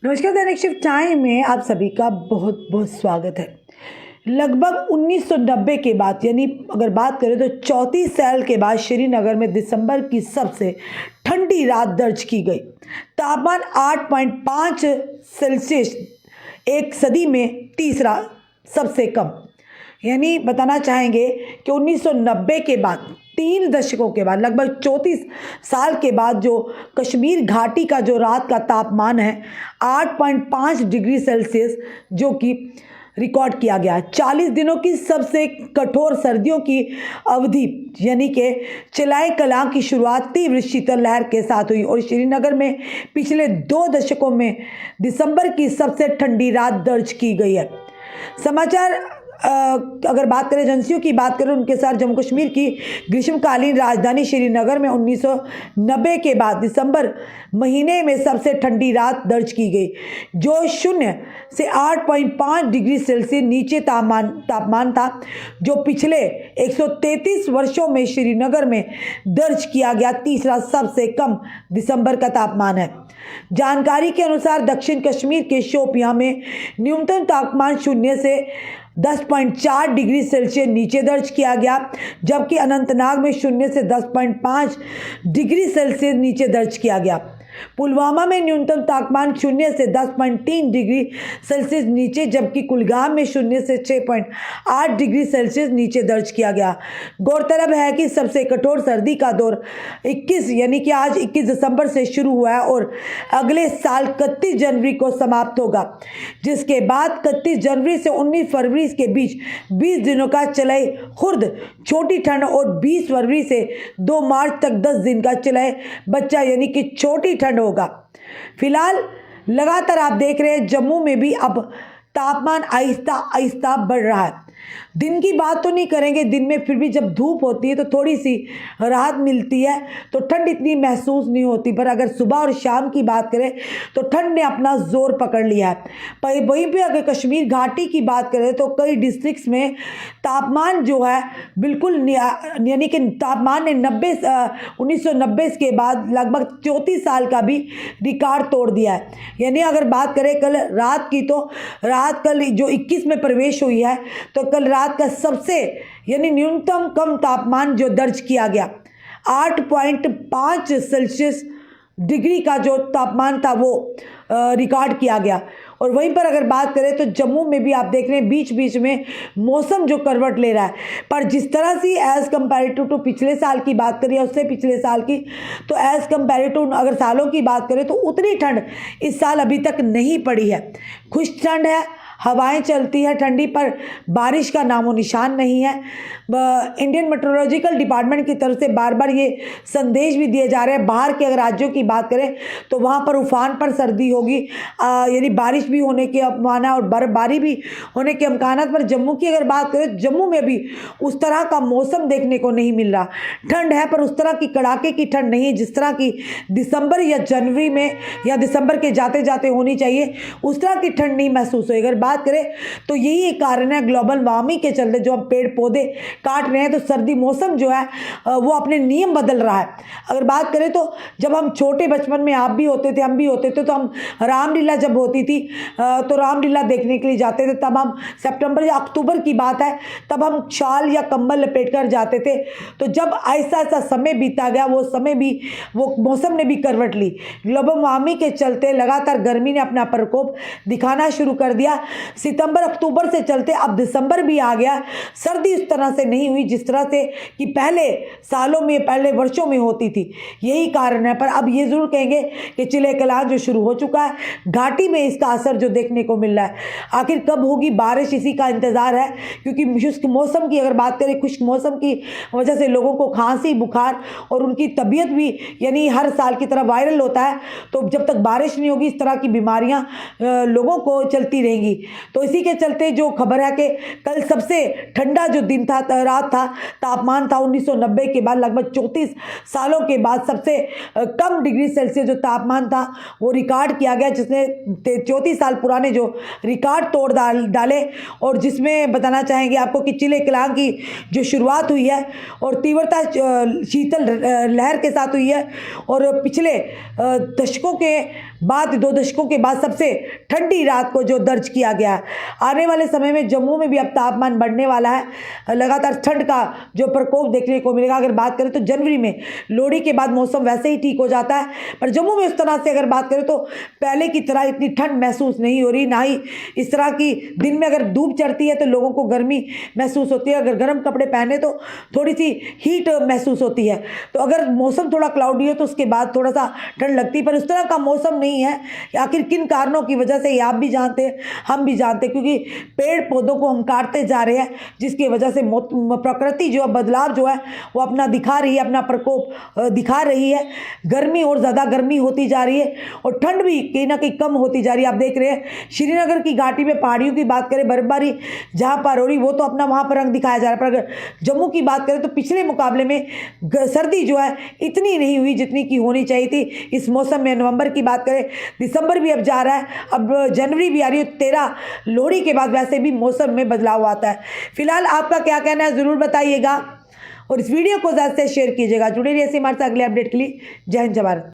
नमस्कार, दैनिक shift time में आप सभी का बहुत बहुत स्वागत है। लगभग 1990 के बाद, यानी अगर बात करें तो 34 साल के बाद श्रीनगर में दिसंबर की सबसे ठंडी रात दर्ज की गई। तापमान 8.5 सेल्सियस, एक सदी में तीसरा सबसे कम। यानी बताना चाहेंगे कि 1990 के बाद 3 दशकों के बाद, लगभग 34 साल के बाद जो कश्मीर घाटी का जो रात का तापमान है 8.5 डिग्री सेल्सियस, जो कि रिकॉर्ड किया गया। 40 दिनों की सबसे कठोर सर्दियों की अवधि, यानी कि चिलाए कलां की शुरुआत तीव्र शीतल लहर के साथ हुई और श्रीनगर में पिछले 2 दशकों में दिसंबर की सबसे ठंडी रात दर्ज की गई है। समाचार अगर बात करें, एजेंसियों की बात करें, उनके साथ जम्मू कश्मीर की ग्रीष्मकालीन राजधानी श्रीनगर में 1990 के बाद दिसंबर महीने में सबसे ठंडी रात दर्ज की गई, जो 0 से 8.5 डिग्री सेल्सियस नीचे तापमान था, जो पिछले 133 वर्षों में श्रीनगर में दर्ज किया गया तीसरा सबसे कम दिसंबर का तापमान है। जानकारी के अनुसार दक्षिण कश्मीर के शोपियां में न्यूनतम तापमान 0 से 10.4 डिग्री सेल्सियस नीचे दर्ज किया गया, जबकि अनंतनाग में 0 से 10.5 डिग्री सेल्सियस नीचे दर्ज किया गया। पुलवामा में न्यूनतम तापमान 0 से 10.3 डिग्री सेल्सियस नीचे, जबकि कुलगाम में 0 से 6.8 डिग्री सेल्सियस नीचे दर्ज किया गया। गौरतलब है कि सबसे कठोर सर्दी का दौर 21 यानी कि आज 21 दिसंबर से शुरू हुआ है और अगले साल 31 जनवरी को समाप्त होगा, जिसके बाद 31 जनवरी से 19 फरवरी के बीच 20 दिनों का चलाए खुर्द छोटी ठंड और 20 फरवरी से 2 मार्च तक 10 दिन का चलाए बच्चा यानी कि छोटी ठंड होगा। फिलहाल लगातार आप देख रहे हैं जम्मू में भी अब तापमान आहिस्ता आहिस्ता बढ़ रहा है। दिन की बात तो नहीं करेंगे, दिन में फिर भी जब धूप होती है तो थोड़ी सी राहत मिलती है, तो ठंड इतनी महसूस नहीं होती। पर अगर सुबह और शाम की बात करें तो ठंड ने अपना जोर पकड़ लिया है। पर वहीं पे अगर कश्मीर घाटी की बात करें तो कई डिस्ट्रिक्ट्स में तापमान जो है बिल्कुल, यानी कि तापमान ने 1990 के बाद लगभग 34 साल का भी रिकॉर्ड तोड़ दिया है। यानी अगर बात करें कल रात की, तो रात कल जो 21 में प्रवेश हुई है, तो कल रात का सबसे यानी न्यूनतम कम तापमान जो दर्ज किया गया 8.5 सेल्सियस डिग्री का जो तापमान था वो रिकॉर्ड किया गया। और वहीं पर अगर बात करें तो जम्मू में भी आप देख रहे हैं बीच बीच में मौसम जो करवट ले रहा है, पर जिस तरह से एज़ कम्पेरेटिव टू पिछले साल की बात करें, उससे पिछले साल की, तो एज़ कम्पेरेटिव अगर सालों की बात करें तो उतनी ठंड इस साल अभी तक नहीं पड़ी है। खुश ठंड है, हवाएं चलती है ठंडी, पर बारिश का नामो निशान नहीं है। इंडियन मेट्रोलॉजिकल डिपार्टमेंट की तरफ से बार बार ये संदेश भी दिए जा रहे हैं, बाहर के अगर राज्यों की बात करें तो वहाँ पर उफान पर सर्दी होगी, यानी बारिश भी होने के अमकान और बर्फबारी भी होने के अमकान। पर जम्मू की अगर बात करें, जम्मू में भी उस तरह का मौसम देखने को नहीं मिल रहा। ठंड है पर उस तरह की कड़ाके की ठंड नहीं है जिस तरह की दिसंबर या जनवरी में या दिसंबर के जाते जाते होनी चाहिए, उस तरह की ठंड नहीं महसूस हुई। अगर बात करें तो यही एक कारण है ग्लोबल वार्मिंग के चलते, जो हम पेड़ पौधे काट रहे हैं तो सर्दी मौसम जो है वो अपने नियम बदल रहा है। अगर बात करें तो जब हम छोटे बचपन में, आप भी होते थे, हम भी होते थे, तो हम रामलीला जब होती थी तो रामलीला देखने के लिए जाते थे। तब हम सितंबर या अक्टूबर की बात है, तब हम शाल या कंबल लपेट कर जाते थे। तो जब ऐसा ऐसा समय बीता गया, वो समय भी, वो मौसम ने भी करवट ली। ग्लोबल वार्मिंग के चलते लगातार गर्मी ने अपना प्रकोप दिखाना शुरू कर दिया। सितंबर अक्टूबर से चलते अब दिसंबर भी आ गया। सर्दी उस तरह से नहीं हुई जिस तरह से कि पहले सालों में, पहले वर्षों में होती थी। यही कारण है। पर अब ये जरूर कहेंगे कि चिले कलां जो शुरू हो चुका है, घाटी में इसका असर जो देखने को मिल रहा है। आखिर कब होगी बारिश, इसी का इंतजार है, क्योंकि शुष्क मौसम की अगर बात करें, खुश्क मौसम की वजह से लोगों को खांसी, बुखार और उनकी तबीयत भी यानी हर साल की तरह वायरल होता है। तो जब तक बारिश नहीं होगी, इस तरह की बीमारियां लोगों को चलती रहेंगी। तो इसी के चलते जो खबर है कि कल सबसे ठंडा जो दिन था रात था, तापमान था 1990 के बाद लगभग 34 सालों के बाद सबसे कम डिग्री सेल्सियस जो तापमान था वो रिकॉर्ड किया गया, जिसने 34 साल पुराने जो रिकॉर्ड तोड़ डाले। और जिसमें बताना चाहेंगे आपको कि चिले कलां की जो शुरुआत हुई है और तीव्रता शीतल लहर के साथ हुई है, और पिछले दशकों के बाद 2 दशकों के बाद सबसे ठंडी रात को जो दर्ज किया गया है। आने वाले समय में जम्मू में भी अब तापमान बढ़ने वाला है, लगातार ठंड का जो प्रकोप देखने को मिलेगा। अगर बात करें तो जनवरी में लोहड़ी के बाद मौसम वैसे ही ठीक हो जाता है, पर जम्मू में उस तरह से अगर बात करें तो पहले की तरह इतनी ठंड महसूस नहीं हो रही, ना ही इस तरह की दिन में अगर धूप चढ़ती है तो लोगों को गर्मी महसूस होती है, अगर गर्म कपड़े पहने तो थोड़ी सी हीट महसूस होती है। तो अगर मौसम थोड़ा क्लाउडी हो तो उसके बाद थोड़ा सा ठंड लगती है, पर उस तरह का मौसम नहीं है। आखिर किन कारणों की वजह से ये आप भी जानते हैं, हम भी जानते हैं, क्योंकि पेड़ पौधों को हम काटते जा रहे हैं, जिसकी वजह से प्रकृति जो है बदलाव जो है वो अपना दिखा रही है, अपना प्रकोप दिखा रही है। गर्मी और ज़्यादा गर्मी होती जा रही है और ठंड भी कहीं ना कहीं कम होती जा रही है। आप देख रहे हैं श्रीनगर की घाटी में पहाड़ियों की बात करें, बर्फबारी जहाँ पर हो रही वो तो अपना वहाँ पर रंग दिखाया जा रहा है, पर अगर जम्मू की बात करें तो पिछले मुकाबले में सर्दी जो है इतनी नहीं हुई जितनी की होनी चाहिए थी इस मौसम में। नवंबर की बात करें, दिसंबर भी अब जा रहा है, अब जनवरी भी आ रही है, 13 लोहड़ी के बाद वैसे भी मौसम में बदलाव आता है। फिलहाल आपका क्या कहना है ज़रूर बताइएगा और इस वीडियो को ज़्यादा से शेयर कीजिएगा। जुड़े रहिए हमारे साथ अगले अपडेट के लिए। जय हिंद, जय भारत।